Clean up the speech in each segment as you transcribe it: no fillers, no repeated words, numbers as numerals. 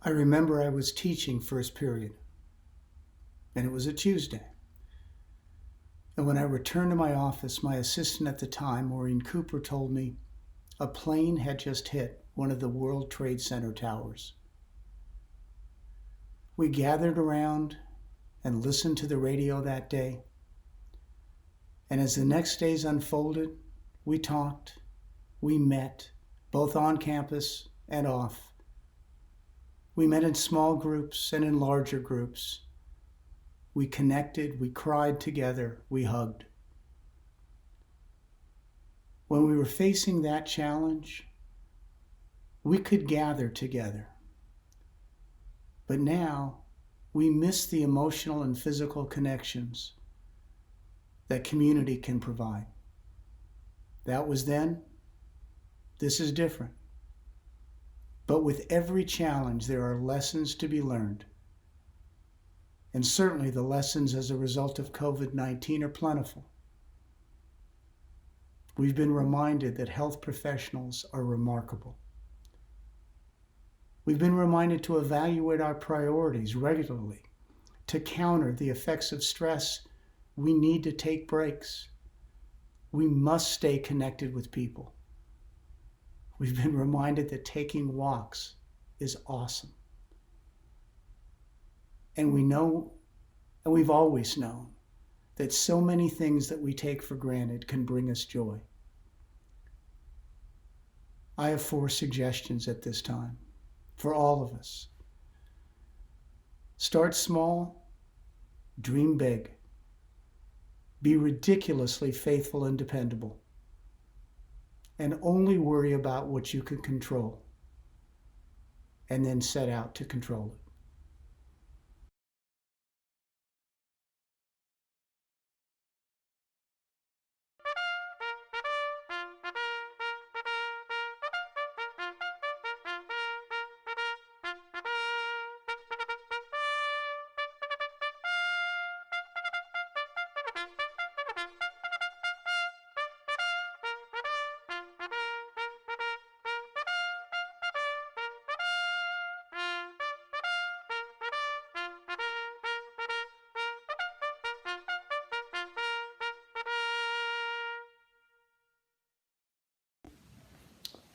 I remember I was teaching first period, and it was a Tuesday. And when I returned to my office, my assistant at the time, Maureen Cooper, told me a plane had just hit one of the World Trade Center towers. We gathered around and listened to the radio that day. And as the next days unfolded, we talked, we met, both on campus and off. We met in small groups and in larger groups. We connected, we cried together, we hugged. When we were facing that challenge, we could gather together. But now, we miss the emotional and physical connections that community can provide. That was then. This is different. But with every challenge, there are lessons to be learned. And certainly the lessons as a result of COVID-19 are plentiful. We've been reminded that health professionals are remarkable. We've been reminded to evaluate our priorities regularly. To counter the effects of stress, we need to take breaks. We must stay connected with people. We've been reminded that taking walks is awesome. And we've always known that so many things that we take for granted can bring us joy. I have 4 suggestions at this time for all of us. Start small, dream big. Be ridiculously faithful and dependable. And only worry about what you can control. And then set out to control it.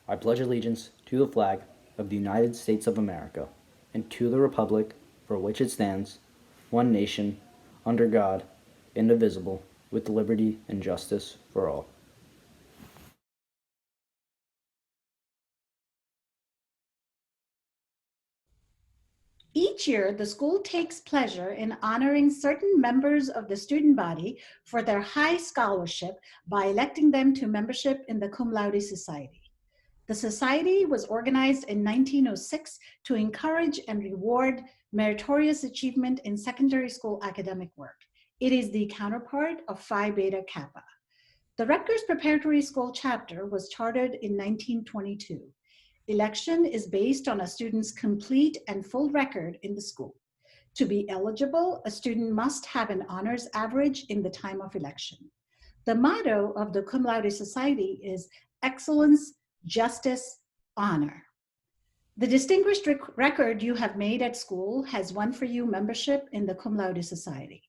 I pledge allegiance to the flag of the United States of America and to the republic for which it stands, one nation, under God, indivisible, with liberty and justice for all. Each year, the school takes pleasure in honoring certain members of the student body for their high scholarship by electing them to membership in the Cum Laude Society. The society was organized in 1906 to encourage and reward meritorious achievement in secondary school academic work. It is the counterpart of Phi Beta Kappa. The Rutgers Preparatory School chapter was chartered in 1922. Election is based on a student's complete and full record in the school. To be eligible, a student must have an honors average in the time of election. The motto of the Cum Laude Society is excellence, justice, honor. The distinguished record you have made at school has won for you membership in the Cum Laude Society.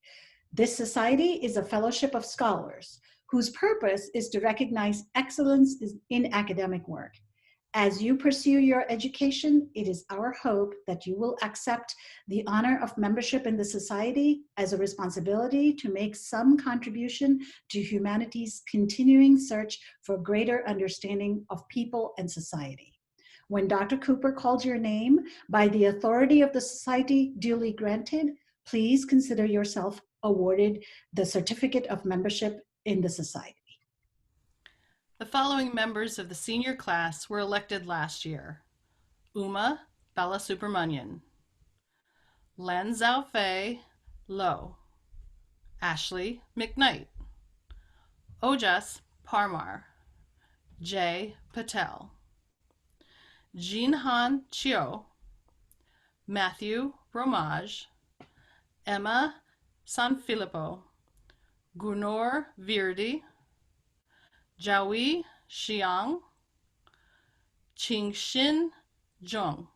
This society is a fellowship of scholars whose purpose is to recognize excellence in academic work. As you pursue your education, it is our hope that you will accept the honor of membership in the society as a responsibility to make some contribution to humanity's continuing search for greater understanding of people and society. When Dr. Cooper called your name by the authority of the society duly granted, please consider yourself awarded the certificate of membership in the society. The following members of the senior class were elected last year: Uma Balasubramanian, Len Zhaofei Lo, Ashley McKnight, Ojas Parmar, Jay Patel, Jinhan Chio, Matthew Romage, Emma Sanfilippo, Gunor Virdi, Jiahui Xiang, Qingxin Zheng.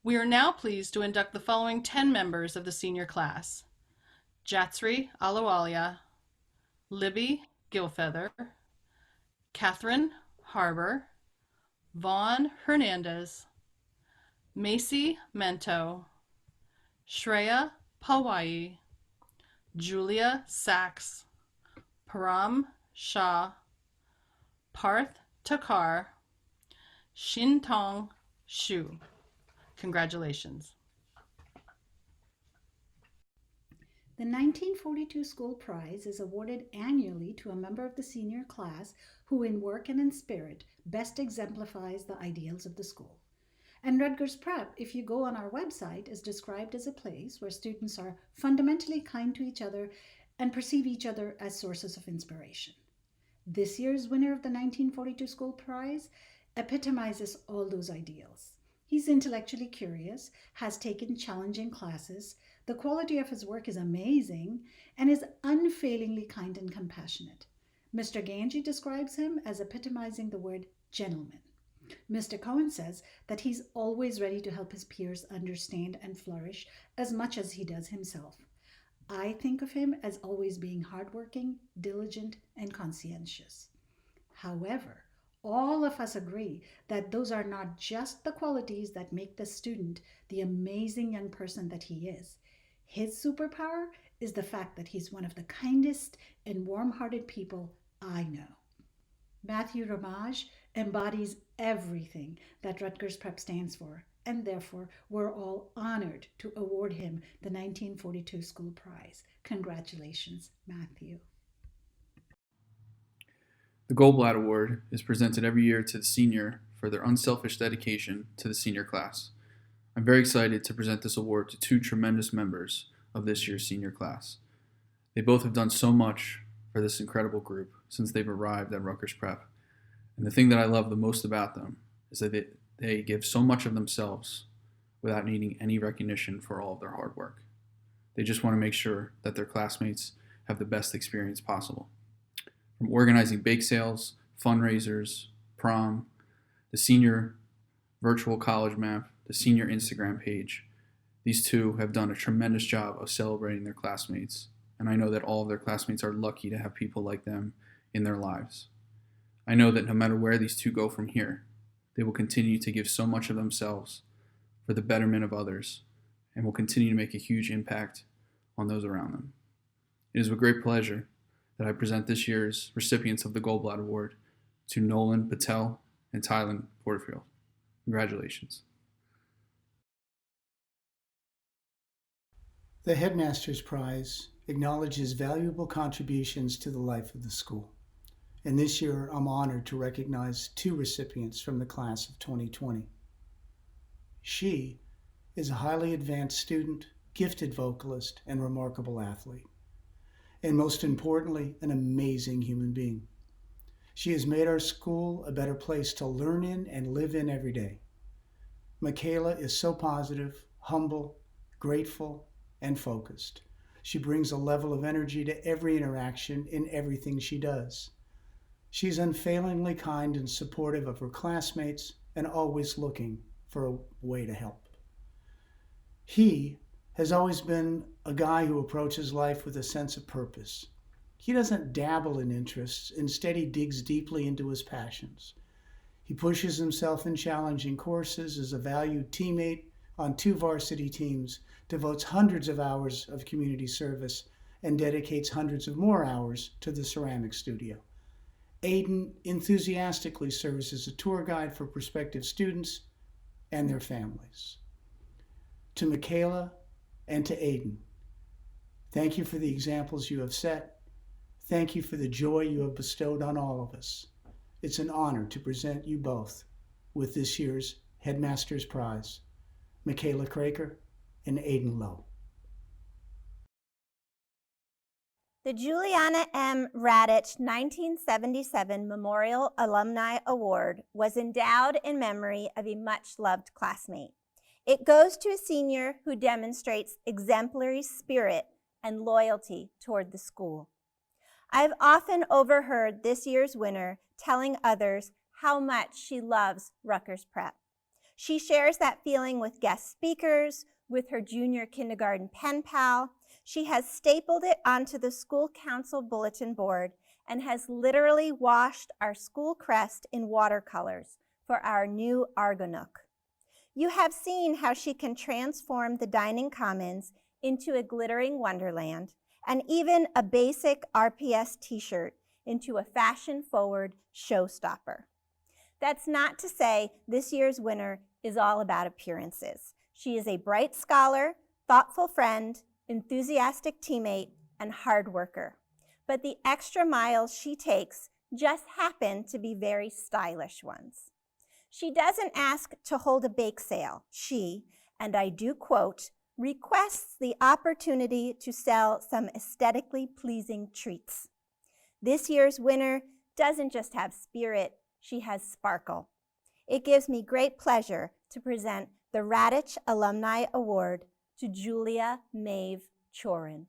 We are now pleased to induct the following 10 members of the senior class: Jatsri Alawalia, Libby Gilfeather, Catherine Harbor, Vaughn Hernandez, Macy Mento, Shreya Pawai, Julia Sachs, Param Shah, Parth Takar, Shintong Shu. Congratulations. The 1942 School Prize is awarded annually to a member of the senior class who, in work and in spirit, best exemplifies the ideals of the school. And Rutgers Prep, if you go on our website, is described as a place where students are fundamentally kind to each other and perceive each other as sources of inspiration. This year's winner of the 1942 School Prize epitomizes all those ideals. He's intellectually curious, has taken challenging classes, the quality of his work is amazing, and is unfailingly kind and compassionate. Mr. Ganji describes him as epitomizing the word gentleman. Mr. Cohen says that he's always ready to help his peers understand and flourish as much as he does himself. I think of him as always being hardworking, diligent, and conscientious. However, all of us agree that those are not just the qualities that make the student the amazing young person that he is. His superpower is the fact that he's one of the kindest and warm-hearted people I know. Matthew Ramage embodies everything that Rutgers Prep stands for, and therefore we're all honored to award him the 1942 School Prize. Congratulations, Matthew. The Goldblatt Award is presented every year to the senior for their unselfish dedication to the senior class. I'm very excited to present this award to two tremendous members of this year's senior class. They both have done so much for this incredible group since they've arrived at Rutgers Prep. And the thing that I love the most about them is that they give so much of themselves without needing any recognition for all of their hard work. They just want to make sure that their classmates have the best experience possible. From organizing bake sales, fundraisers, prom, the senior virtual college map, the senior Instagram page, these two have done a tremendous job of celebrating their classmates, and I know that all of their classmates are lucky to have people like them in their lives. I know that no matter where these two go from here, they will continue to give so much of themselves for the betterment of others and will continue to make a huge impact on those around them. It is with great pleasure that I present this year's recipients of the Goldblatt Award to Nolan Patel and Tylen Porterfield. Congratulations. The Headmaster's Prize acknowledges valuable contributions to the life of the school. And this year, I'm honored to recognize two recipients from the class of 2020. She is a highly advanced student, gifted vocalist, and remarkable athlete. And most importantly, an amazing human being. She has made our school a better place to learn in and live in every day. Michaela is so positive, humble, grateful, and focused. She brings a level of energy to every interaction in everything she does. She's unfailingly kind and supportive of her classmates and always looking for a way to help. He has always been a guy who approaches life with a sense of purpose. He doesn't dabble in interests, instead he digs deeply into his passions. He pushes himself in challenging courses, is a valued teammate on 2 varsity teams, devotes hundreds of hours of community service, and dedicates hundreds of more hours to the ceramic studio. Aiden enthusiastically serves as a tour guide for prospective students and their families. To Michaela and to Aiden, thank you for the examples you have set. Thank you for the joy you have bestowed on all of us. It's an honor to present you both with this year's Headmaster's Prize, Michaela Kraker and Aiden Lowe. The Juliana M. Radich 1977 Memorial Alumni Award was endowed in memory of a much-loved classmate. It goes to a senior who demonstrates exemplary spirit and loyalty toward the school. I've often overheard this year's winner telling others how much she loves Rutgers Prep. She shares that feeling with guest speakers, with her junior kindergarten pen pal. She has stapled it onto the school council bulletin board and has literally washed our school crest in watercolors for our new Argonook. You have seen how she can transform the dining commons into a glittering wonderland, and even a basic RPS t-shirt into a fashion-forward showstopper. That's not to say this year's winner is all about appearances. She is a bright scholar, thoughtful friend, enthusiastic teammate, and hard worker. But the extra miles she takes just happen to be very stylish ones. She doesn't ask to hold a bake sale. She, and I do quote, requests the opportunity to sell some aesthetically pleasing treats. This year's winner doesn't just have spirit, she has sparkle. It gives me great pleasure to present the Rutgers Alumni Award to Julia Maeve Chorin.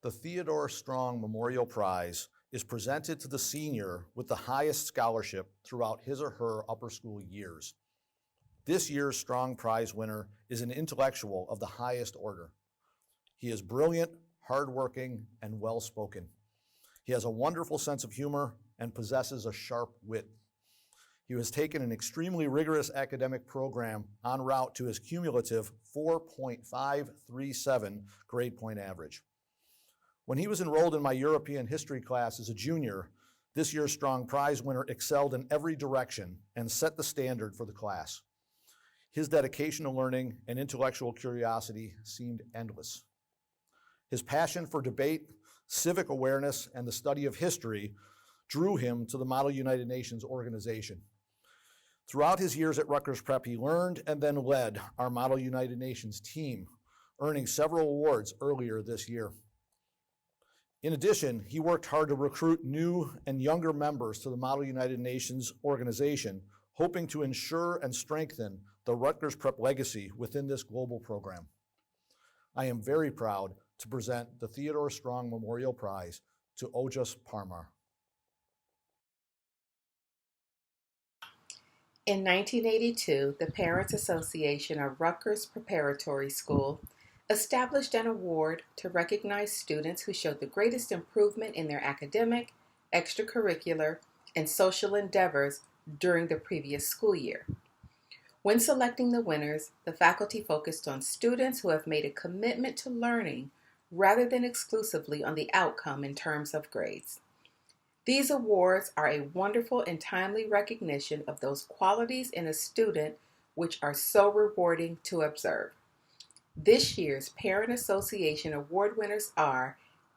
The Theodore Strong Memorial Prize is presented to the senior with the highest scholarship throughout his or her upper school years. This year's Strong Prize winner is an intellectual of the highest order. He is brilliant, hardworking, and well-spoken. He has a wonderful sense of humor and possesses a sharp wit. He has taken an extremely rigorous academic program en route to his cumulative 4.537 grade point average. When he was enrolled in my European history class as a junior, this year's Strong Prize winner excelled in every direction and set the standard for the class. His dedication to learning and intellectual curiosity seemed endless. His passion for debate, civic awareness, and the study of history drew him to the Model United Nations organization. Throughout his years at Rutgers Prep, he learned and then led our Model United Nations team, earning several awards earlier this year. In addition, he worked hard to recruit new and younger members to the Model United Nations organization, hoping to ensure and strengthen the Rutgers Prep legacy within this global program. I am very proud to present the Theodore Strong Memorial Prize to Ojas Parmar. In 1982, the Parents Association of Rutgers Preparatory School established an award to recognize students who showed the greatest improvement in their academic, extracurricular, and social endeavors during the previous school year. When selecting the winners, the faculty focused on students who have made a commitment to learning rather than exclusively on the outcome in terms of grades. These awards are a wonderful and timely recognition of those qualities in a student which are so rewarding to observe. This year's Parent Association Award winners are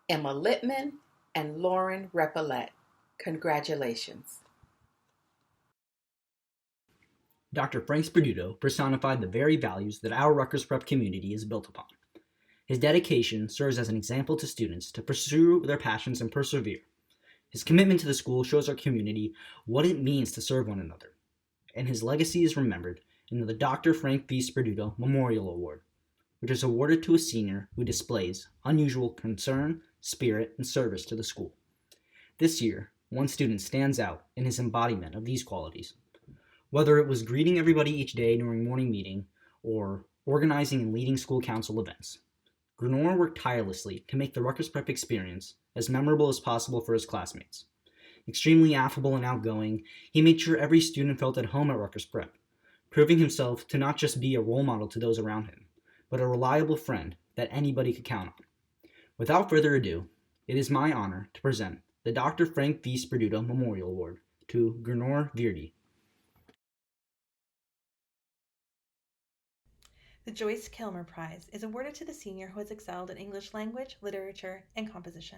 Emma Littman and Lauren Repillette. Congratulations. Dr. Frank Sperduto personified the very values that our Rutgers Prep community is built upon. His dedication serves as an example to students to pursue their passions and persevere. His commitment to the school shows our community what it means to serve one another, and his legacy is remembered in the Dr. Frank V. Sperduto Memorial Award, which is awarded to a senior who displays unusual concern, spirit, and service to the school. This year, one student stands out in his embodiment of these qualities. Whether it was greeting everybody each day during morning meeting or organizing and leading school council events, Grunor worked tirelessly to make the Rutgers Prep experience as memorable as possible for his classmates. Extremely affable and outgoing, he made sure every student felt at home at Rutgers Prep, proving himself to not just be a role model to those around him, but a reliable friend that anybody could count on. Without further ado, it is my honor to present the Dr. Frank V. Sperduto Memorial Award to Grunor Virdi. The Joyce Kilmer Prize is awarded to the senior who has excelled in English language, literature, and composition.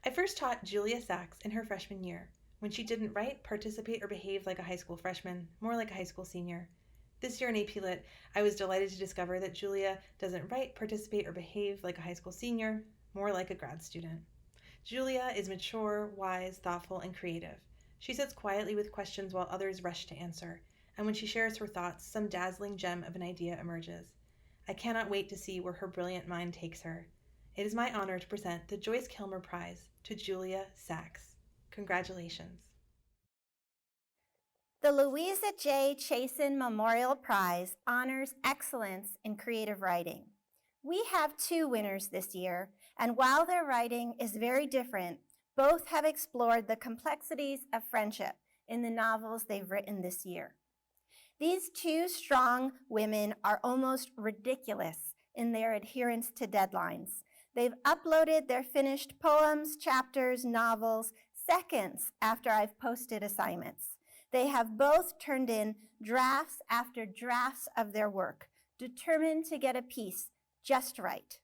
I first taught Julia Sachs in her freshman year, when she didn't write, participate, or behave like a high school freshman, more like a high school senior. This year in AP Lit, I was delighted to discover that Julia doesn't write, participate, or behave like a high school senior, more like a grad student. Julia is mature, wise, thoughtful, and creative. She sits quietly with questions while others rush to answer. And when she shares her thoughts, some dazzling gem of an idea emerges. I cannot wait to see where her brilliant mind takes her. It is my honor to present the Joyce Kilmer Prize to Julia Sachs. Congratulations. The Louisa J. Chasin Memorial Prize honors excellence in creative writing. We have 2 winners this year, and while their writing is very different, both have explored the complexities of friendship in the novels they've written this year. These 2 strong women are almost ridiculous in their adherence to deadlines. They've uploaded their finished poems, chapters, novels seconds after I've posted assignments. They have both turned in drafts after drafts of their work, determined to get a piece just right.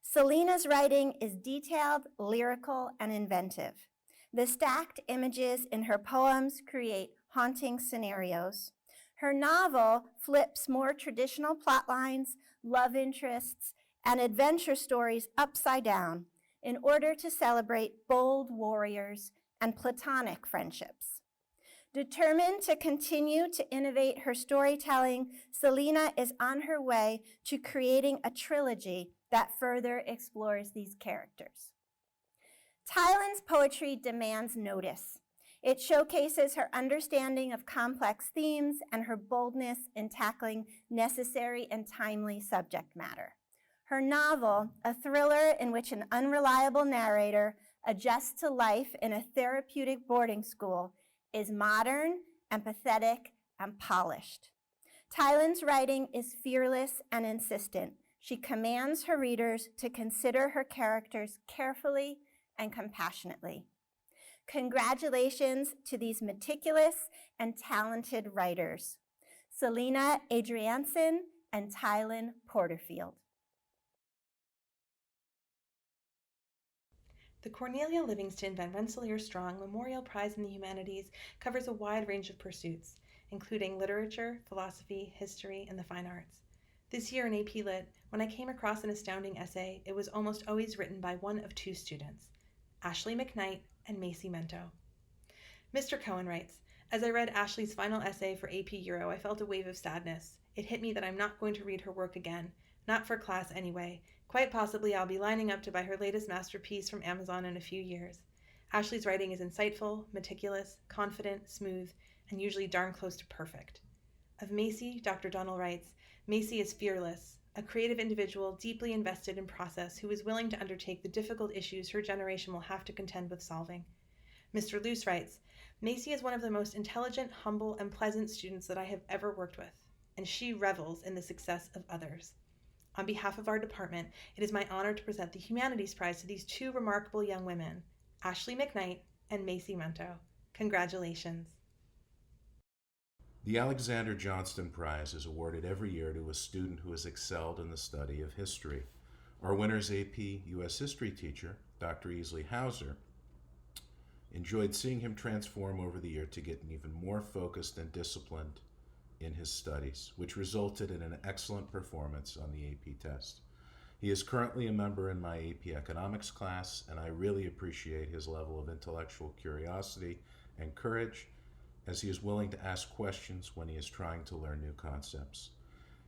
Selena's writing is detailed, lyrical, and inventive. The stacked images in her poems create haunting scenarios. Her novel flips more traditional plot lines, love interests, and adventure stories upside down in order to celebrate bold warriors and platonic friendships. Determined to continue to innovate her storytelling, Selena is on her way to creating a trilogy that further explores these characters. Tylen's poetry demands notice. It showcases her understanding of complex themes and her boldness in tackling necessary and timely subject matter. Her novel, a thriller in which an unreliable narrator adjusts to life in a therapeutic boarding school, is modern, empathetic, and polished. Tylen's writing is fearless and insistent. She commands her readers to consider her characters carefully and compassionately. Congratulations to these meticulous and talented writers, Selena Adrianson and Tylen Porterfield. The Cornelia Livingston Van Rensselaer Strong Memorial Prize in the Humanities covers a wide range of pursuits, including literature, philosophy, history, and the fine arts. This year in AP Lit, when I came across an astounding essay, it was almost always written by one of 2 students, Ashley McKnight and Macy Mento. Mr. Cohen writes, as I read Ashley's final essay for AP Euro, I felt a wave of sadness. It hit me that I'm not going to read her work again, not for class anyway. Quite possibly I'll be lining up to buy her latest masterpiece from Amazon in a few years. Ashley's writing is insightful, meticulous, confident, smooth, and usually darn close to perfect. Of Macy, Dr. Donnell writes, Macy is fearless, a creative individual deeply invested in process who is willing to undertake the difficult issues her generation will have to contend with solving. Mr. Luce writes, Macy is one of the most intelligent, humble, and pleasant students that I have ever worked with, and she revels in the success of others. On behalf of our department, it is my honor to present the Humanities Prize to these 2 remarkable young women, Ashley McKnight and Macy Mento. Congratulations. The Alexander Johnston Prize is awarded every year to a student who has excelled in the study of history. Our winner's AP U.S. History teacher, Dr. Easley Hauser, enjoyed seeing him transform over the year to get even more focused and disciplined in his studies, which resulted in an excellent performance on the AP test. He is currently a member in my AP Economics class, and I really appreciate his level of intellectual curiosity and courage, as he is willing to ask questions when he is trying to learn new concepts.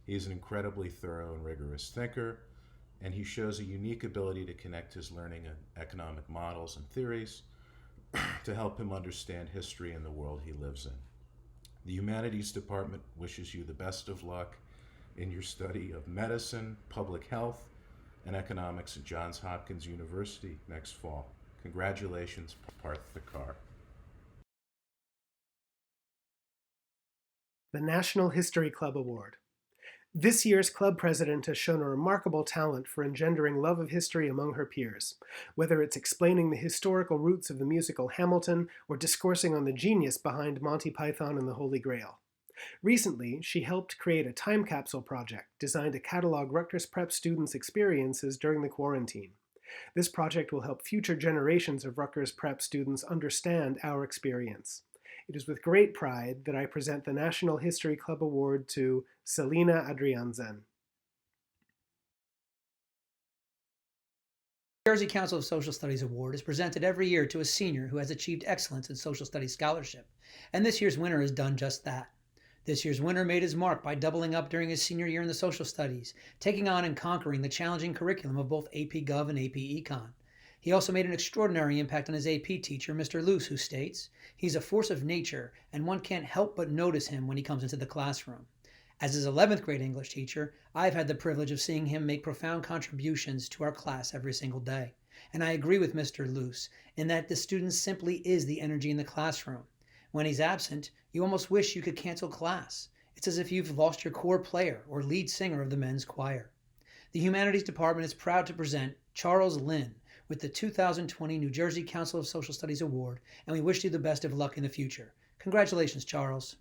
He is an incredibly thorough and rigorous thinker, and he shows a unique ability to connect his learning of economic models and theories to help him understand history and the world he lives in. The Humanities Department wishes you the best of luck in your study of medicine, public health, and economics at Johns Hopkins University next fall. Congratulations, Parth Thakar. The National History Club Award. This year's club president has shown a remarkable talent for engendering love of history among her peers, whether it's explaining the historical roots of the musical Hamilton or discoursing on the genius behind Monty Python and the Holy Grail. Recently, she helped create a time capsule project designed to catalog Rutgers Prep students' experiences during the quarantine. This project will help future generations of Rutgers Prep students understand our experience. It is with great pride that I present the National History Club Award to Selena Adrianson. The Jersey Council of Social Studies Award is presented every year to a senior who has achieved excellence in social studies scholarship, and this year's winner has done just that. This year's winner made his mark by doubling up during his senior year in the social studies, taking on and conquering the challenging curriculum of both AP Gov and AP Econ. He also made an extraordinary impact on his AP teacher, Mr. Luce, who states, "He's a force of nature, and one can't help but notice him when he comes into the classroom." As his 11th grade English teacher, I've had the privilege of seeing him make profound contributions to our class every single day. And I agree with Mr. Luce in that the student simply is the energy in the classroom. When he's absent, you almost wish you could cancel class. It's as if you've lost your core player or lead singer of the men's choir. The Humanities Department is proud to present Charles Lynn with the 2020 New Jersey Council of Social Studies Award, and we wish you the best of luck in the future. Congratulations, Charles.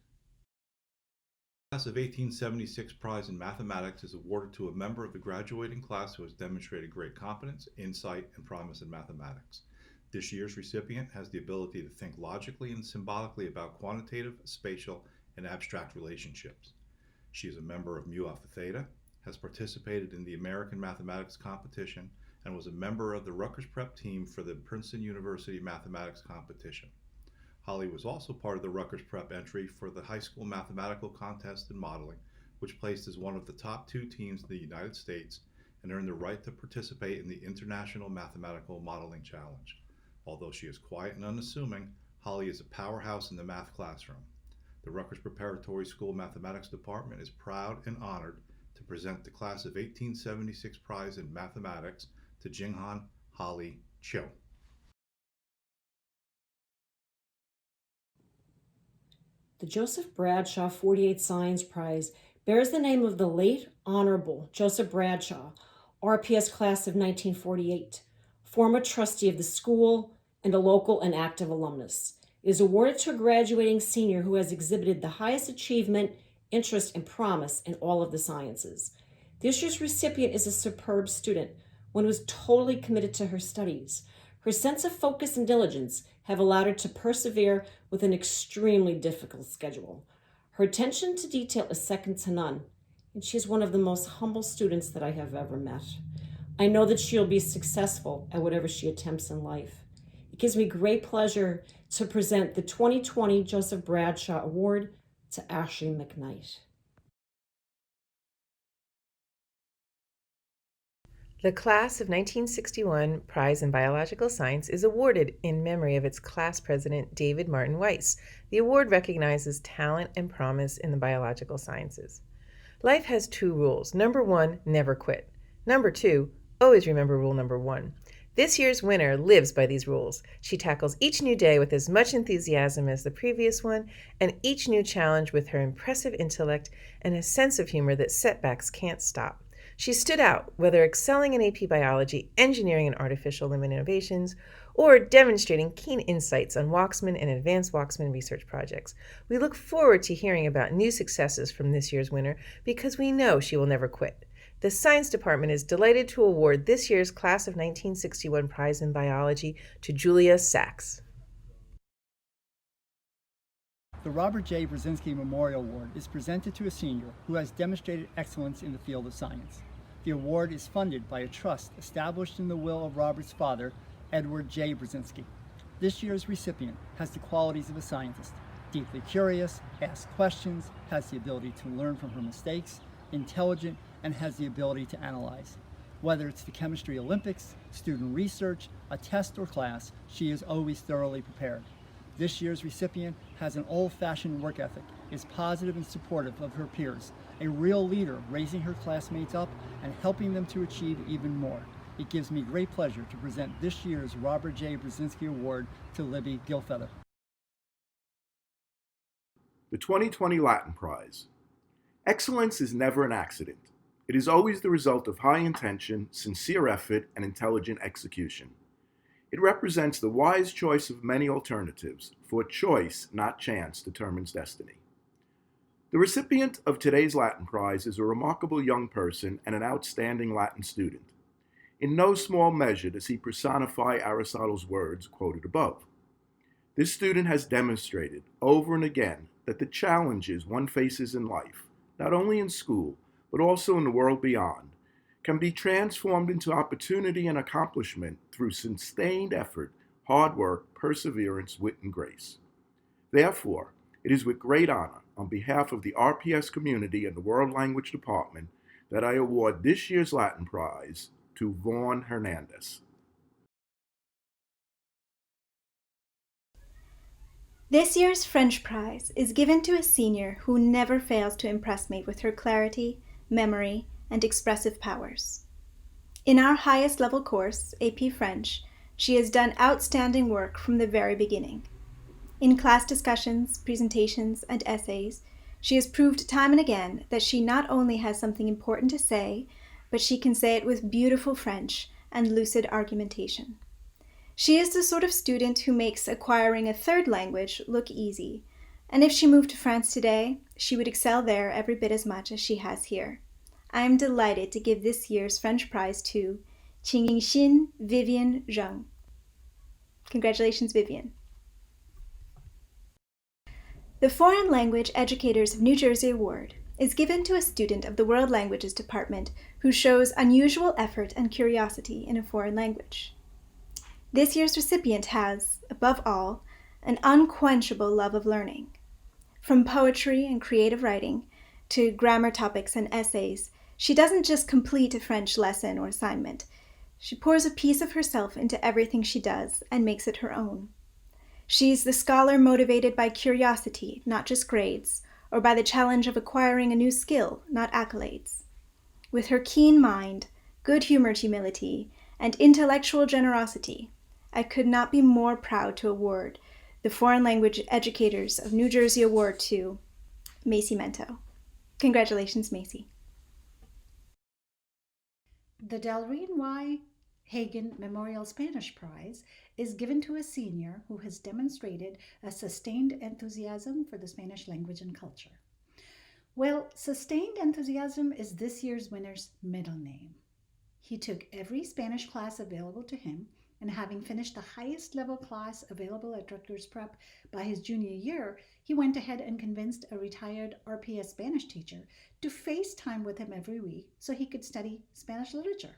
The Class of 1876 Prize in Mathematics is awarded to a member of the graduating class who has demonstrated great competence, insight, and promise in mathematics. This year's recipient has the ability to think logically and symbolically about quantitative, spatial, and abstract relationships. She is a member of Mu Alpha Theta, has participated in the American Mathematics Competition, and was a member of the Rutgers Prep team for the Princeton University Mathematics Competition. Holly was also part of the Rutgers Prep entry for the High School Mathematical Contest in Modeling, which placed as one of the top 2 teams in the United States and earned the right to participate in the International Mathematical Modeling Challenge. Although she is quiet and unassuming, Holly is a powerhouse in the math classroom. The Rutgers Preparatory School Mathematics Department is proud and honored to present the Class of 1876 Prize in Mathematics to Jinghan Holly Cho. The Joseph Bradshaw 48 Science Prize bears the name of the late Honorable Joseph Bradshaw, RPS class of 1948, former trustee of the school and a local and active alumnus. It is awarded to a graduating senior who has exhibited the highest achievement, interest, and promise in all of the sciences. This year's recipient is a superb student, one who is totally committed to her studies. Her sense of focus and diligence have allowed her to persevere with an extremely difficult schedule. Her attention to detail is second to none, and she is one of the most humble students that I have ever met. I know that she'll be successful at whatever she attempts in life. It gives me great pleasure to present the 2020 Joseph Bradshaw Award to Ashley McKnight. The Class of 1961 Prize in Biological Science is awarded in memory of its class president, David Martin Weiss. The award recognizes talent and promise in the biological sciences. Life has 2 rules. Number 1, never quit. Number 2, always remember rule number 1. This year's winner lives by these rules. She tackles each new day with as much enthusiasm as the previous one, and each new challenge with her impressive intellect and a sense of humor that setbacks can't stop. She stood out, whether excelling in AP Biology, engineering and artificial limb innovations, or demonstrating keen insights on Waxman and advanced Waxman research projects. We look forward to hearing about new successes from this year's winner because we know she will never quit. The Science Department is delighted to award this year's Class of 1961 Prize in Biology to Julia Sachs. The Robert J. Brzezinski Memorial Award is presented to a senior who has demonstrated excellence in the field of science. The award is funded by a trust established in the will of Robert's father, Edward J. Brzezinski. This year's recipient has the qualities of a scientist: deeply curious, asks questions, has the ability to learn from her mistakes, intelligent, and has the ability to analyze. Whether it's the Chemistry Olympics, student research, a test, or class, she is always thoroughly prepared. This year's recipient has an old-fashioned work ethic, is positive and supportive of her peers, a real leader raising her classmates up and helping them to achieve even more. It gives me great pleasure to present this year's Robert J. Brzezinski Award to Libby Gilfeather. The 2020 Latin Prize. Excellence is never an accident. It is always the result of high intention, sincere effort, and intelligent execution. It represents the wise choice of many alternatives, for choice, not chance, determines destiny. The recipient of today's Latin Prize is a remarkable young person and an outstanding Latin student. In no small measure does he personify Aristotle's words quoted above. This student has demonstrated over and again that the challenges one faces in life, not only in school, but also in the world beyond, can be transformed into opportunity and accomplishment through sustained effort, hard work, perseverance, wit, and grace. Therefore, it is with great honor, on behalf of the RPS community and the World Language Department, that I award this year's Latin Prize to Vaughn Hernandez. This year's French prize is given to a senior who never fails to impress me with her clarity, memory, and expressive powers. In our highest level course, AP French, she has done outstanding work from the very beginning. In class discussions, presentations, and essays, she has proved time and again that she not only has something important to say, but she can say it with beautiful French and lucid argumentation. She is the sort of student who makes acquiring a third language look easy, and if she moved to France today, she would excel there every bit as much as she has here. I am delighted to give this year's French prize to Qingxin Vivian Zheng. Congratulations, Vivian. The Foreign Language Educators of New Jersey Award is given to a student of the World Languages Department who shows unusual effort and curiosity in a foreign language. This year's recipient has, above all, an unquenchable love of learning. From poetry and creative writing to grammar topics and essays, she doesn't just complete a French lesson or assignment. She pours a piece of herself into everything she does and makes it her own. She's the scholar motivated by curiosity, not just grades, or by the challenge of acquiring a new skill, not accolades. With her keen mind, good-humored humility, and intellectual generosity, I could not be more proud to award the Foreign Language Educators of New Jersey Award to Macy Mento. Congratulations, Macy. The Delreen Y. Hagen Memorial Spanish Prize is given to a senior who has demonstrated a sustained enthusiasm for the Spanish language and culture. Well, sustained enthusiasm is this year's winner's middle name. He took every Spanish class available to him, and having finished the highest level class available at Rutgers Prep by his junior year, he went ahead and convinced a retired RPS Spanish teacher to FaceTime with him every week so he could study Spanish literature.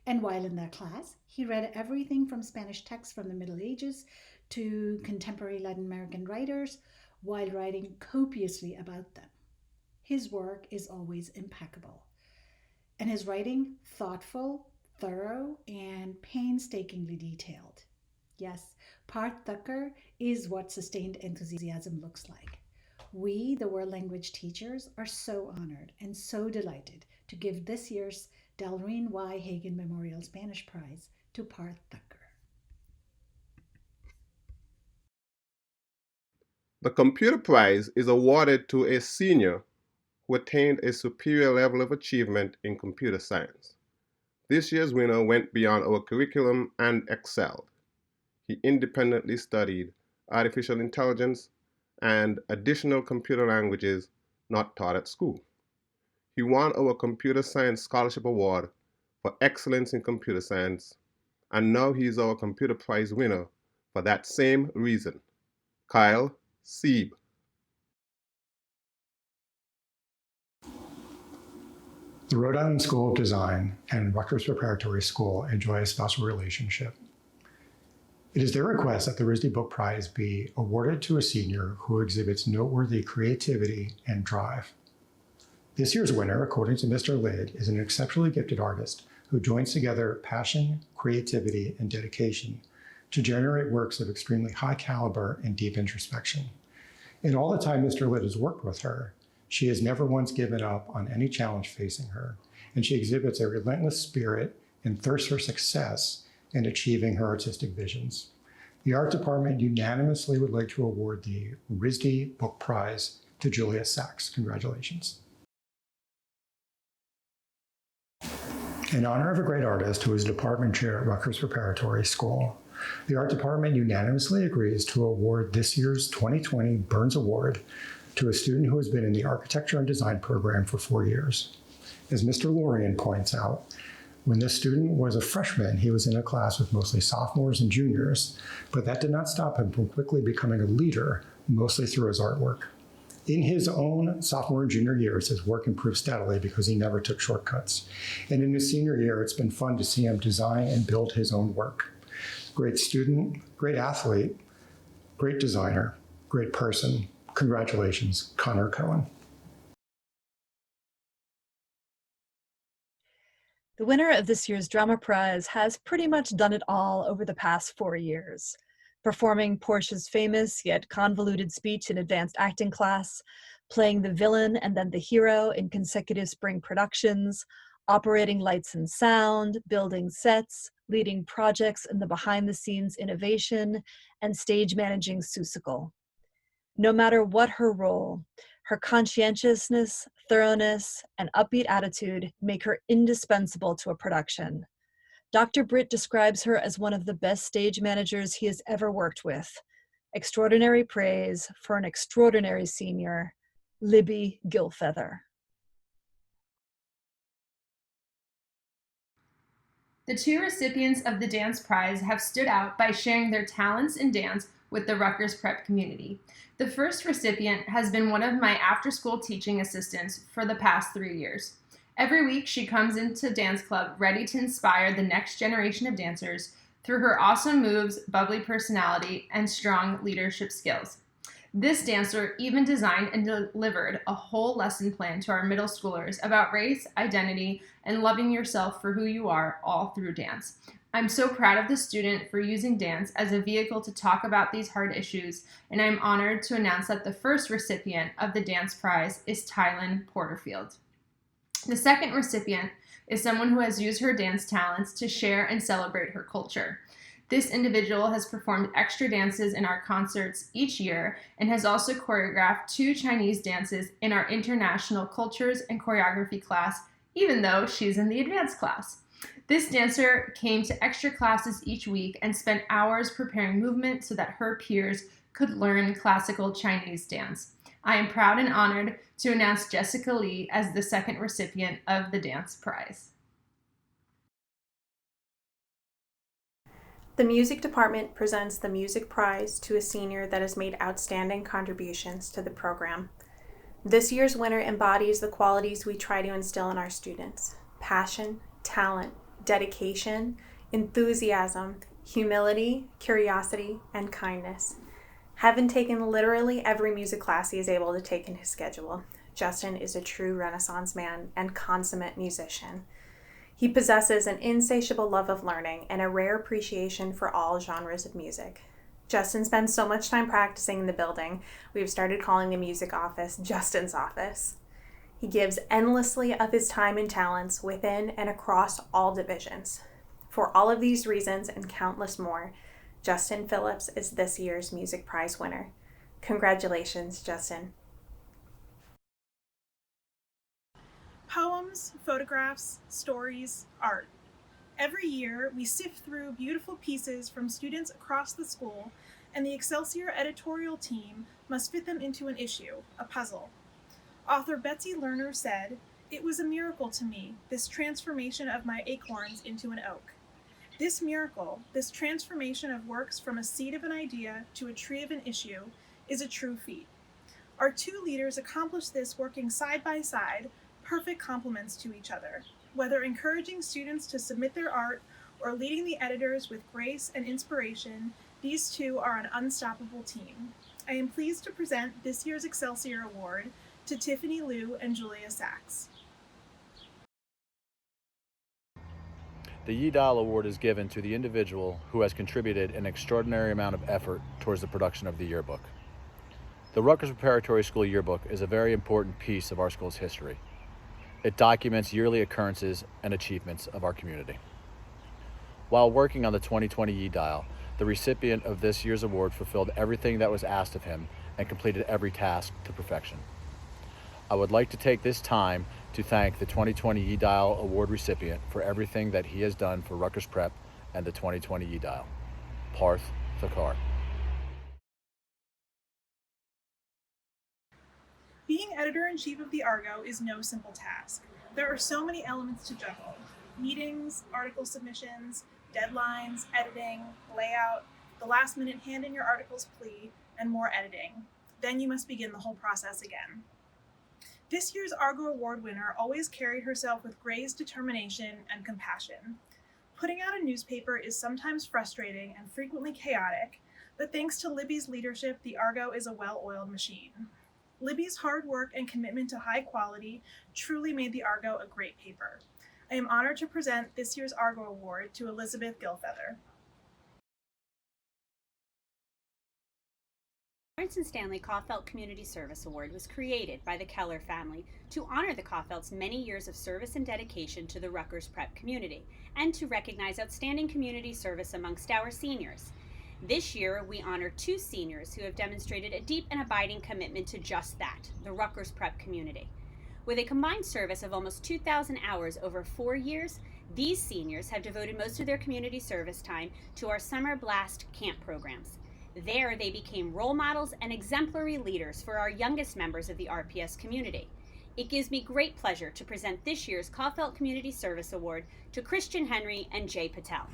And while in that class, he read everything from Spanish texts from the Middle Ages to contemporary Latin American writers while writing copiously about them. His work is always impeccable, and his writing thoughtful, thorough, and painstakingly detailed. Yes, Parth Thakkar is what sustained enthusiasm looks like. We, the world language teachers, are so honored and so delighted to give this year's Delreen Y. Hagen Memorial Spanish Prize to Parth Thakkar. The Computer Prize is awarded to a senior who attained a superior level of achievement in computer science. This year's winner went beyond our curriculum and excelled. He independently studied artificial intelligence and additional computer languages not taught at school. He won our Computer Science Scholarship Award for excellence in computer science, and now he is our Computer Prize winner for that same reason. Kyle Sieb. The Rhode Island School of Design and Rutgers Preparatory School enjoy a special relationship. It is their request that the RISD Book Prize be awarded to a senior who exhibits noteworthy creativity and drive. This year's winner, according to Mr. Lid, is an exceptionally gifted artist who joins together passion, creativity, and dedication to generate works of extremely high caliber and deep introspection. In all the time Mr. Lid has worked with her, she has never once given up on any challenge facing her, and she exhibits a relentless spirit and thirst for success in achieving her artistic visions. The art department unanimously would like to award the RISD Book Prize to Julia Sachs. Congratulations. In honor of a great artist who is department chair at Rutgers Preparatory School, the art department unanimously agrees to award this year's 2020 Burns Award to a student who has been in the architecture and design program for 4 years. As Mr. Lorian points out, when this student was a freshman, he was in a class with mostly sophomores and juniors, but that did not stop him from quickly becoming a leader, mostly through his artwork. In his own sophomore and junior years, his work improved steadily because he never took shortcuts. And in his senior year, it's been fun to see him design and build his own work. Great student, great athlete, great designer, great person. Congratulations, Connor Cohen. The winner of this year's Drama Prize has pretty much done it all over the past 4 years. performing Portia's famous yet convoluted speech in advanced acting class, playing the villain and then the hero in consecutive spring productions, operating lights and sound, building sets, leading projects in the behind-the-scenes innovation, and stage managing Seussical. No matter what her role, her conscientiousness, thoroughness, and upbeat attitude make her indispensable to a production. Dr. Britt describes her as one of the best stage managers he has ever worked with. Extraordinary praise for an extraordinary senior, Libby Gilfeather. The two recipients of the dance prize have stood out by sharing their talents in dance with the Rutgers Prep community. The first recipient has been one of my after-school teaching assistants for the past 3 years. Every week she comes into dance club ready to inspire the next generation of dancers through her awesome moves, bubbly personality, and strong leadership skills. This dancer even designed and delivered a whole lesson plan to our middle schoolers about race, identity, and loving yourself for who you are, all through dance. I'm so proud of the student for using dance as a vehicle to talk about these hard issues, and I'm honored to announce that the first recipient of the dance prize is Tylen Porterfield. The second recipient is someone who has used her dance talents to share and celebrate her culture. This individual has performed extra dances in our concerts each year and has also choreographed 2 Chinese dances in our international cultures and choreography class, even though she's in the advanced class. This dancer came to extra classes each week and spent hours preparing movement so that her peers could learn classical Chinese dance. I am proud and honored to announce Jessica Lee as the second recipient of the dance prize. The music department presents the music prize to a senior that has made outstanding contributions to the program. This year's winner embodies the qualities we try to instill in our students: passion, talent, dedication, enthusiasm, humility, curiosity, and kindness. Having taken literally every music class he is able to take in his schedule, Justin is a true Renaissance man and consummate musician. He possesses an insatiable love of learning and a rare appreciation for all genres of music. Justin spends so much time practicing in the building, we've started calling the music office Justin's office. He gives endlessly of his time and talents within and across all divisions. For all of these reasons and countless more, Justin Phillips is this year's music prize winner. Congratulations, Justin. Poems, photographs, stories, art. Every year, we sift through beautiful pieces from students across the school, and the Excelsior editorial team must fit them into an issue, a puzzle. Author Betsy Lerner said, "It was a miracle to me, this transformation of my acorns into an oak. This miracle, this transformation of works from a seed of an idea to a tree of an issue, is a true feat. Our 2 leaders accomplished this working side by side, perfect complements to each other. Whether encouraging students to submit their art or leading the editors with grace and inspiration, these 2 are an unstoppable team. I am pleased to present this year's Excelsior Award to Tiffany Liu and Julia Sachs." The Yi Dial Award is given to the individual who has contributed an extraordinary amount of effort towards the production of the yearbook. The Rutgers Preparatory School Yearbook is a very important piece of our school's history. It documents yearly occurrences and achievements of our community. While working on the 2020 Yi Dial, the recipient of this year's award fulfilled everything that was asked of him and completed every task to perfection. I would like to take this time to thank the 2020 Yi Dial Award recipient for everything that he has done for Rutgers Prep and the 2020 Yi Dial. Parth Thakar. Being editor-in-chief of the Argo is no simple task. There are so many elements to juggle: meetings, article submissions, deadlines, editing, layout, the last-minute hand in your article's plea, and more editing. Then you must begin the whole process again. This year's Argo Award winner always carried herself with grace, determination, and compassion. Putting out a newspaper is sometimes frustrating and frequently chaotic, but thanks to Libby's leadership, the Argo is a well-oiled machine. Libby's hard work and commitment to high quality truly made the Argo a great paper. I am honored to present this year's Argo Award to Elizabeth Gilfeather. Lawrence and Stanley Caulfield Community Service Award was created by the Keller family to honor the Caulfields' many years of service and dedication to the Rutgers Prep community and to recognize outstanding community service amongst our seniors. This year, we honor 2 seniors who have demonstrated a deep and abiding commitment to just that, the Rutgers Prep community. With a combined service of almost 2,000 hours over 4 years, these seniors have devoted most of their community service time to our Summer Blast camp programs. There, they became role models and exemplary leaders for our youngest members of the RPS community. It gives me great pleasure to present this year's Caulfield Community Service Award to Christian Henry and Jay Patel.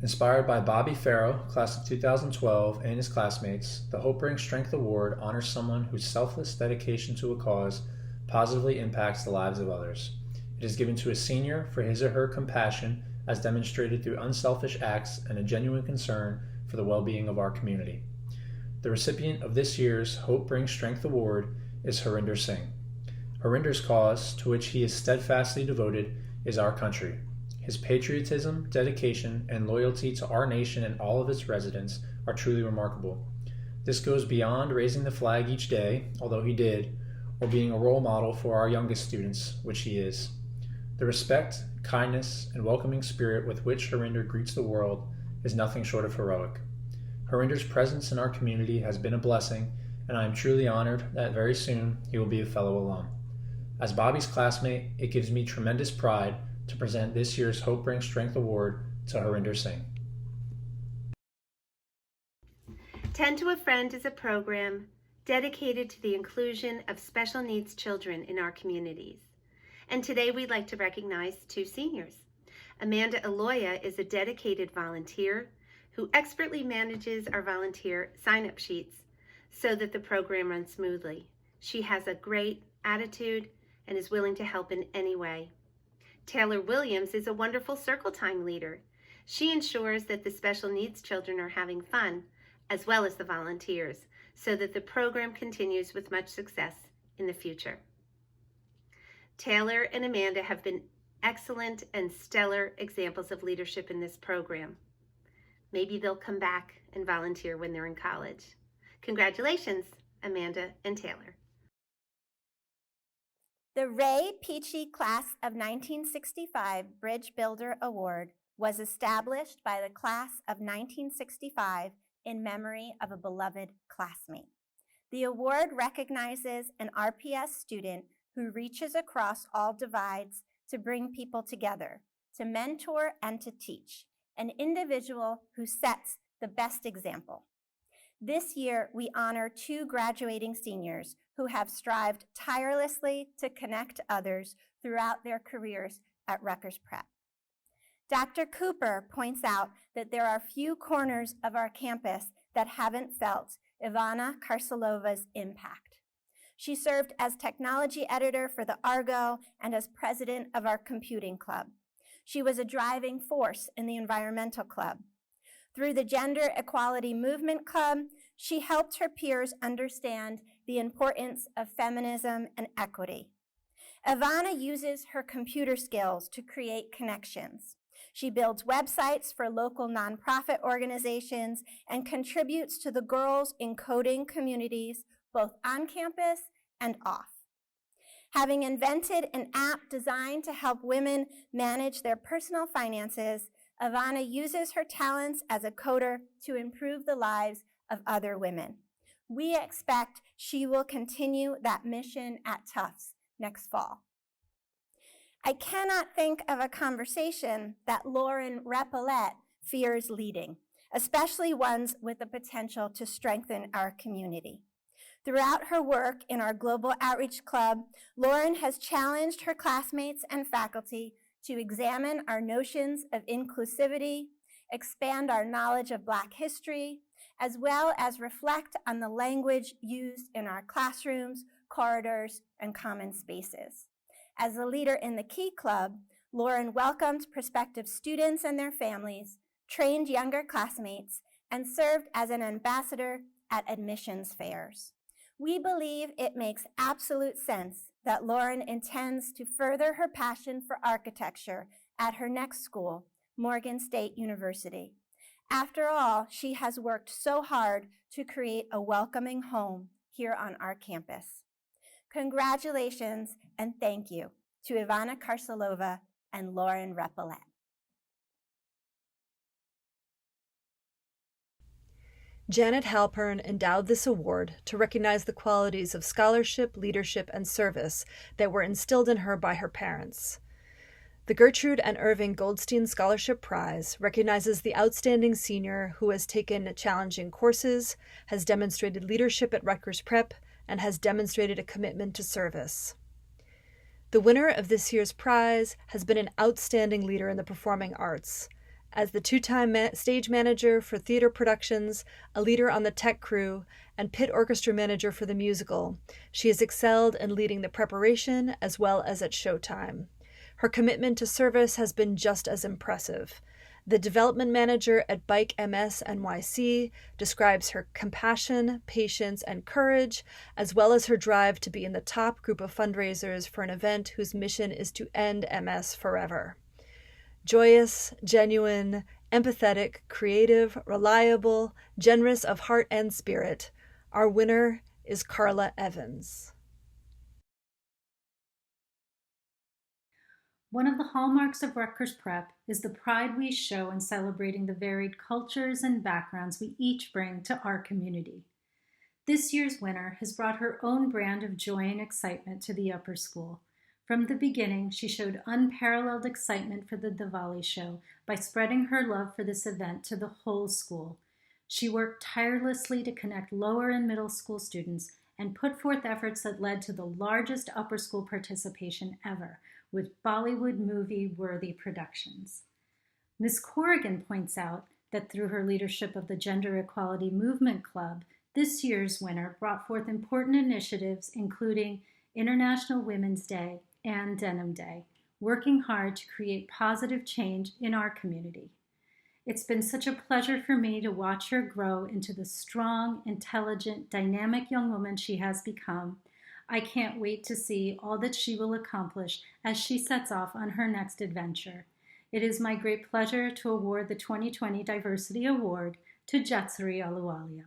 Inspired by Bobby Farrow, class of 2012, and his classmates, the Hope Brings Strength Award honors someone whose selfless dedication to a cause positively impacts the lives of others. It is given to a senior for his or her compassion as demonstrated through unselfish acts and a genuine concern for the well-being of our community. The recipient of this year's Hope Brings Strength Award is Harinder Singh. Harinder's cause, to which he is steadfastly devoted, is our country. His patriotism, dedication, and loyalty to our nation and all of its residents are truly remarkable. This goes beyond raising the flag each day, although he did, or being a role model for our youngest students, which he is. The respect, kindness, and welcoming spirit with which Harinder greets the world is nothing short of heroic. Harinder's presence in our community has been a blessing, and I am truly honored that very soon he will be a fellow alum. As Bobby's classmate, it gives me tremendous pride to present this year's Hope Brings Strength Award to Harinder Singh. 10 to a Friend is a program dedicated to the inclusion of special needs children in our communities. And today we'd like to recognize 2 seniors. Amanda Aloya is a dedicated volunteer who expertly manages our volunteer sign-up sheets so that the program runs smoothly. She has a great attitude and is willing to help in any way. Taylor Williams is a wonderful circle time leader. She ensures that the special needs children are having fun, as well as the volunteers, so that the program continues with much success in the future. Taylor and Amanda have been excellent and stellar examples of leadership in this program. Maybe they'll come back and volunteer when they're in college. Congratulations, Amanda and Taylor. The Ray Peachy Class of 1965 Bridge Builder Award was established by the Class of 1965 in memory of a beloved classmate. The award recognizes an RPS student who reaches across all divides to bring people together, to mentor and to teach, an individual who sets the best example. This year, we honor 2 graduating seniors who have strived tirelessly to connect others throughout their careers at Rutgers Prep. Dr. Cooper points out that there are few corners of our campus that haven't felt Ivana Karsilova's impact. She served as technology editor for the Argo and as president of our computing club. She was a driving force in the environmental club. Through the Gender Equality Movement Club, she helped her peers understand the importance of feminism and equity. Ivana uses her computer skills to create connections. She builds websites for local nonprofit organizations and contributes to the girls in coding communities, both on campus and off. Having invented an app designed to help women manage their personal finances, Ivana uses her talents as a coder to improve the lives of other women. We expect she will continue that mission at Tufts next fall. I cannot think of a conversation that Lauren Repollet fears leading, especially ones with the potential to strengthen our community. Throughout her work in our Global Outreach Club, Lauren has challenged her classmates and faculty to examine our notions of inclusivity, expand our knowledge of Black history, as well as reflect on the language used in our classrooms, corridors, and common spaces. As a leader in the Key Club, Lauren welcomed prospective students and their families, trained younger classmates, and served as an ambassador at admissions fairs. We believe it makes absolute sense that Lauren intends to further her passion for architecture at her next school, Morgan State University. After all, she has worked so hard to create a welcoming home here on our campus. Congratulations and thank you to Ivana Karsalova and Lauren Repillet. Janet Halpern endowed this award to recognize the qualities of scholarship, leadership, and service that were instilled in her by her parents. The Gertrude and Irving Goldstein Scholarship Prize recognizes the outstanding senior who has taken challenging courses, has demonstrated leadership at Rutgers Prep, and has demonstrated a commitment to service. The winner of this year's prize has been an outstanding leader in the performing arts. As the two-time stage manager for theater productions, a leader on the tech crew, and pit orchestra manager for the musical, she has excelled in leading the preparation as well as at showtime. Her commitment to service has been just as impressive. The development manager at Bike MS NYC describes her compassion, patience, and courage, as well as her drive to be in the top group of fundraisers for an event whose mission is to end MS forever. Joyous, genuine, empathetic, creative, reliable, generous of heart and spirit, our winner is Carla Evans. One of the hallmarks of Rutgers Prep is the pride we show in celebrating the varied cultures and backgrounds we each bring to our community. This year's winner has brought her own brand of joy and excitement to the upper school. From the beginning, she showed unparalleled excitement for the Diwali show by spreading her love for this event to the whole school. She worked tirelessly to connect lower and middle school students and put forth efforts that led to the largest upper school participation ever, with Bollywood movie-worthy productions. Ms. Corrigan points out that through her leadership of the Gender Equality Movement Club, this year's winner brought forth important initiatives including International Women's Day and Denim Day, working hard to create positive change in our community. It's been such a pleasure for me to watch her grow into the strong, intelligent, dynamic young woman she has become. I can't wait to see all that she will accomplish as she sets off on her next adventure. It is my great pleasure to award the 2020 Diversity Award to Jatsari Aluwalia.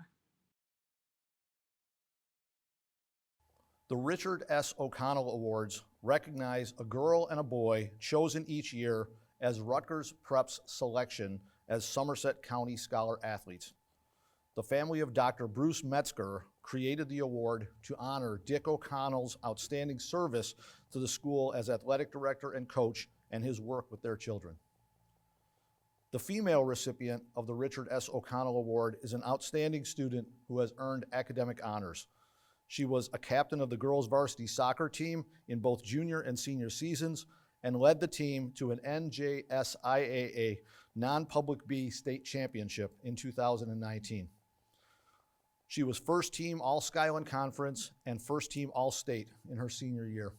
The Richard S. O'Connell Awards recognize a girl and a boy chosen each year as Rutgers Prep's selection as Somerset County Scholar Athletes. The family of Dr. Bruce Metzger created the award to honor Dick O'Connell's outstanding service to the school as athletic director and coach and his work with their children. The female recipient of the Richard S. O'Connell Award is an outstanding student who has earned academic honors. She was a captain of the girls' varsity soccer team in both junior and senior seasons and led the team to an NJSIAA non-public B state championship in 2019. She was first team All-Skyland Conference and first team All-State in her senior year.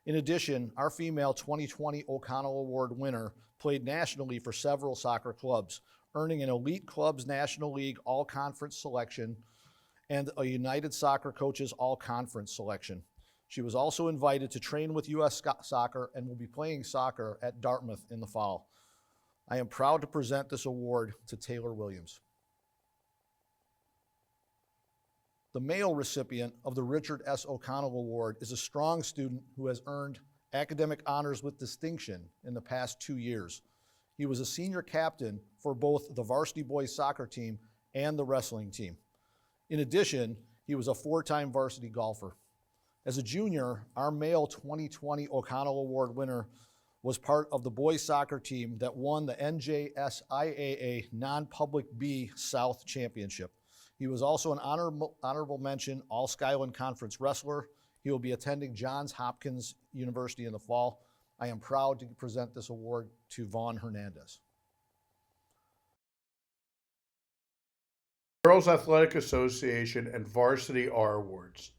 In addition, our female 2020 O'Connell Award winner played nationally for several soccer clubs, earning an Elite Clubs National League All-Conference selection and a United Soccer Coaches All-Conference selection. She was also invited to train with U.S. Soccer and will be playing soccer at Dartmouth in the fall. I am proud to present this award to Taylor Williams. The male recipient of the Richard S. O'Connell Award is a strong student who has earned academic honors with distinction in the past 2 years. He was a senior captain for both the varsity boys soccer team and the wrestling team. In addition, he was a 4-time varsity golfer. As a junior, our male 2020 O'Connell Award winner was part of the boys soccer team that won the NJSIAA non-public B South Championship. He was also an honorable mention All-Skyland Conference wrestler. He will be attending Johns Hopkins University in the fall. I am proud to present this award to Vaughn Hernandez. Girls Athletic Association and Varsity R Awards.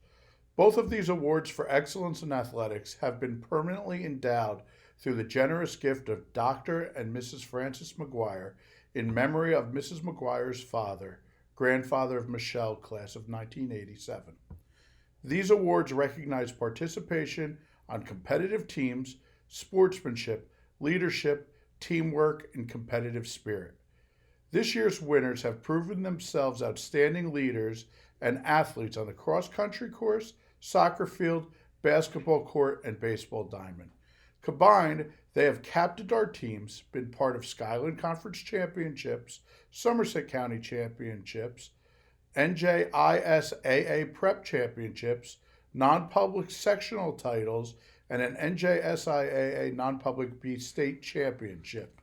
Both of these awards for excellence in athletics have been permanently endowed through the generous gift of Dr. and Mrs. Frances McGuire in memory of Mrs. McGuire's father, grandfather of Michelle, class of 1987. These awards recognize participation on competitive teams, sportsmanship, leadership, teamwork, and competitive spirit. This year's winners have proven themselves outstanding leaders and athletes on the cross-country course, soccer field, basketball court, and baseball diamond. Combined, they have captained our teams, been part of Skyland Conference Championships, Somerset County Championships, NJISAA Prep Championships, non-public sectional titles, and an NJSIAA non-public B State Championship.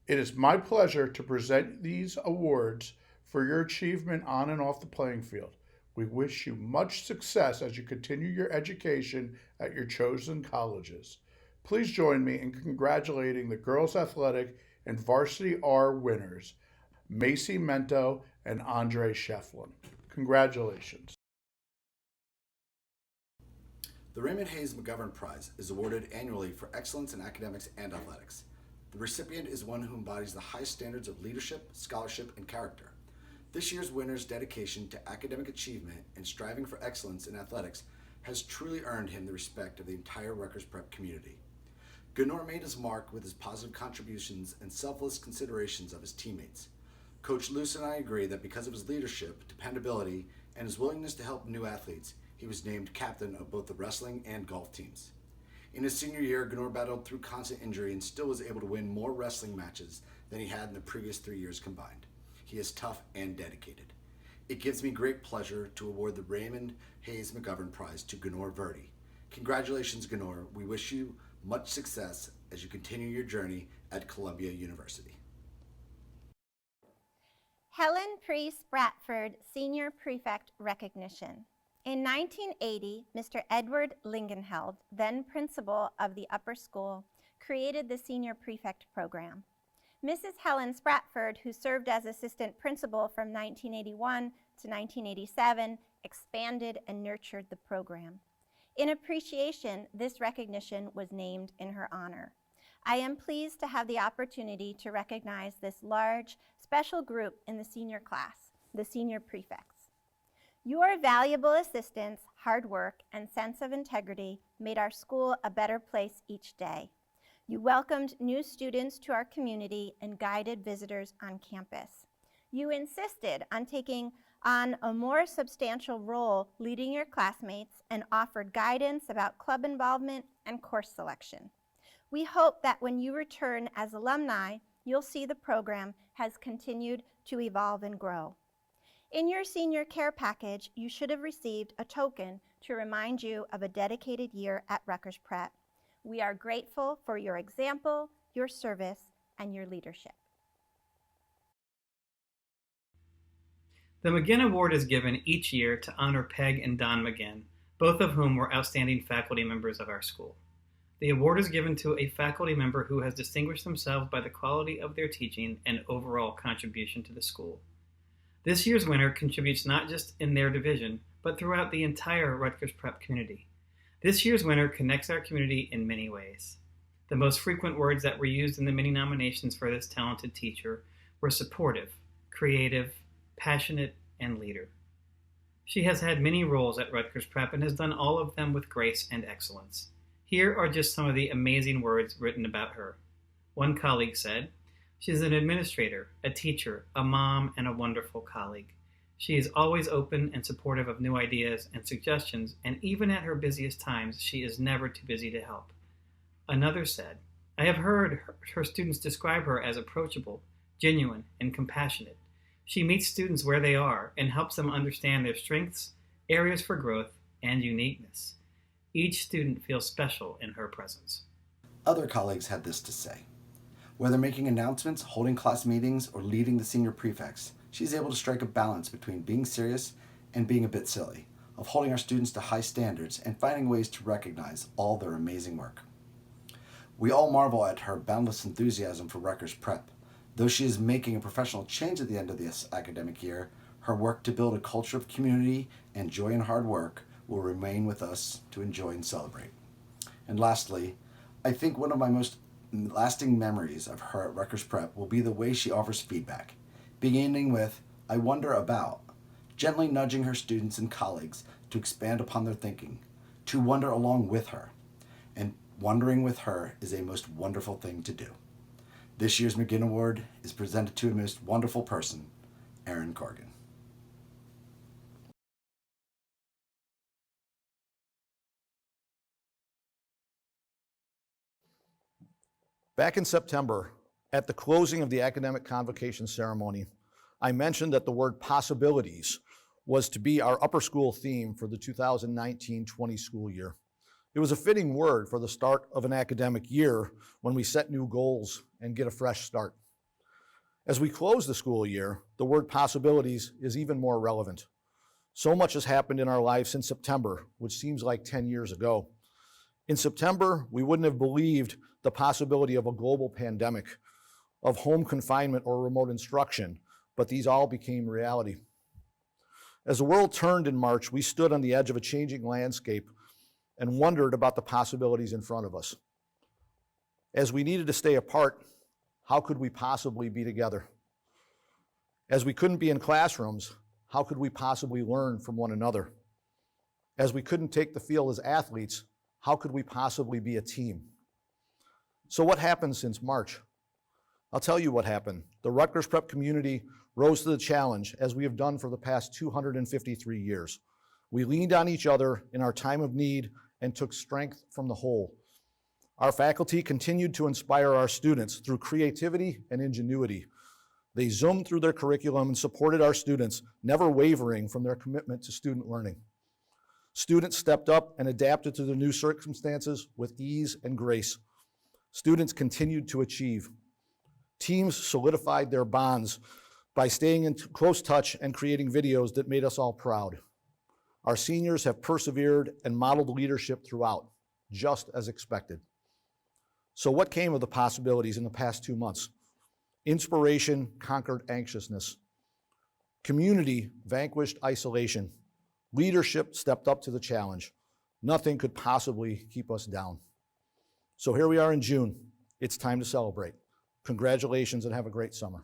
It is my pleasure to present these awards for your achievement on and off the playing field. We wish you much success as you continue your education at your chosen colleges. Please join me in congratulating the girls athletic and varsity R winners, Macy Mento and Andre Shefflin. Congratulations. The Raymond Hayes McGovern Prize is awarded annually for excellence in academics and athletics. The recipient is one who embodies the highest standards of leadership, scholarship, and character. This year's winner's dedication to academic achievement and striving for excellence in athletics has truly earned him the respect of the entire Rutgers Prep community. Gunnar made his mark with his positive contributions and selfless considerations of his teammates. Coach Luce and I agree that because of his leadership, dependability, and his willingness to help new athletes, he was named captain of both the wrestling and golf teams. In his senior year, Gunnar battled through constant injury and still was able to win more wrestling matches than he had in the previous 3 years combined. He is tough and dedicated. It gives me great pleasure to award the Raymond Hayes McGovern Prize to Gunnar Verdi. Congratulations, Gunnar. We wish you much success as you continue your journey at Columbia University. Helen Priest Bradford Senior Prefect Recognition. In 1980, Mr. Edward Lingenheld, then principal of the upper school, created the Senior Prefect program. Mrs. Helen Spratford, who served as assistant principal from 1981 to 1987, expanded and nurtured the program. In appreciation, this recognition was named in her honor. I am pleased to have the opportunity to recognize this large, special group in the senior class, the Senior Prefects. Your valuable assistance, hard work, and sense of integrity made our school a better place each day. You welcomed new students to our community and guided visitors on campus. You insisted on taking on a more substantial role leading your classmates and offered guidance about club involvement and course selection. We hope that when you return as alumni, you'll see the program has continued to evolve and grow. In your senior care package, you should have received a token to remind you of a dedicated year at Rutgers Prep. We are grateful for your example, your service, and your leadership. The McGinn Award is given each year to honor Peg and Don McGinn, both of whom were outstanding faculty members of our school. The award is given to a faculty member who has distinguished themselves by the quality of their teaching and overall contribution to the school. This year's winner contributes not just in their division, but throughout the entire Rutgers Prep community. This year's winner connects our community in many ways. The most frequent words that were used in the many nominations for this talented teacher were supportive, creative, passionate, and leader. She has had many roles at Rutgers Prep and has done all of them with grace and excellence. Here are just some of the amazing words written about her. One colleague said, "She's an administrator, a teacher, a mom, and a wonderful colleague. She is always open and supportive of new ideas and suggestions, and even at her busiest times, she is never too busy to help." Another said, "I have heard her students describe her as approachable, genuine, and compassionate. She meets students where they are and helps them understand their strengths, areas for growth, and uniqueness. Each student feels special in her presence." Other colleagues had this to say. Whether making announcements, holding class meetings, or leading the senior prefects, she's able to strike a balance between being serious and being a bit silly, of holding our students to high standards and finding ways to recognize all their amazing work. We all marvel at her boundless enthusiasm for Rutgers Prep. Though she is making a professional change at the end of this academic year, her work to build a culture of community and joy and hard work will remain with us to enjoy and celebrate. And lastly, I think one of my most lasting memories of her at Rutgers Prep will be the way she offers feedback, beginning with, "I wonder about," gently nudging her students and colleagues to expand upon their thinking, to wonder along with her. And wondering with her is a most wonderful thing to do. This year's McGinn Award is presented to a most wonderful person, Erin Corgan. Back in September, at the closing of the academic convocation ceremony, I mentioned that the word possibilities was to be our upper school theme for the 2019-20 school year. It was a fitting word for the start of an academic year when we set new goals and get a fresh start. As we close the school year, the word possibilities is even more relevant. So much has happened in our lives since September, which seems like 10 years ago. In September, we wouldn't have believed the possibility of a global pandemic, of home confinement or remote instruction, but these all became reality. As the world turned in March, we stood on the edge of a changing landscape and wondered about the possibilities in front of us. As we needed to stay apart, how could we possibly be together? As we couldn't be in classrooms, how could we possibly learn from one another? As we couldn't take the field as athletes, how could we possibly be a team? So what happened since March? I'll tell you what happened. The Rutgers Prep community rose to the challenge, as we have done for the past 253 years. We leaned on each other in our time of need and took strength from the whole. Our faculty continued to inspire our students through creativity and ingenuity. They zoomed through their curriculum and supported our students, never wavering from their commitment to student learning. Students stepped up and adapted to the new circumstances with ease and grace. Students continued to achieve. Teams solidified their bonds by staying in close touch and creating videos that made us all proud. Our seniors have persevered and modeled leadership throughout, just as expected. So what came of the possibilities in the past 2 months? Inspiration conquered anxiousness. Community vanquished isolation. Leadership stepped up to the challenge. Nothing could possibly keep us down. So here we are in June. It's time to celebrate. Congratulations and have a great summer.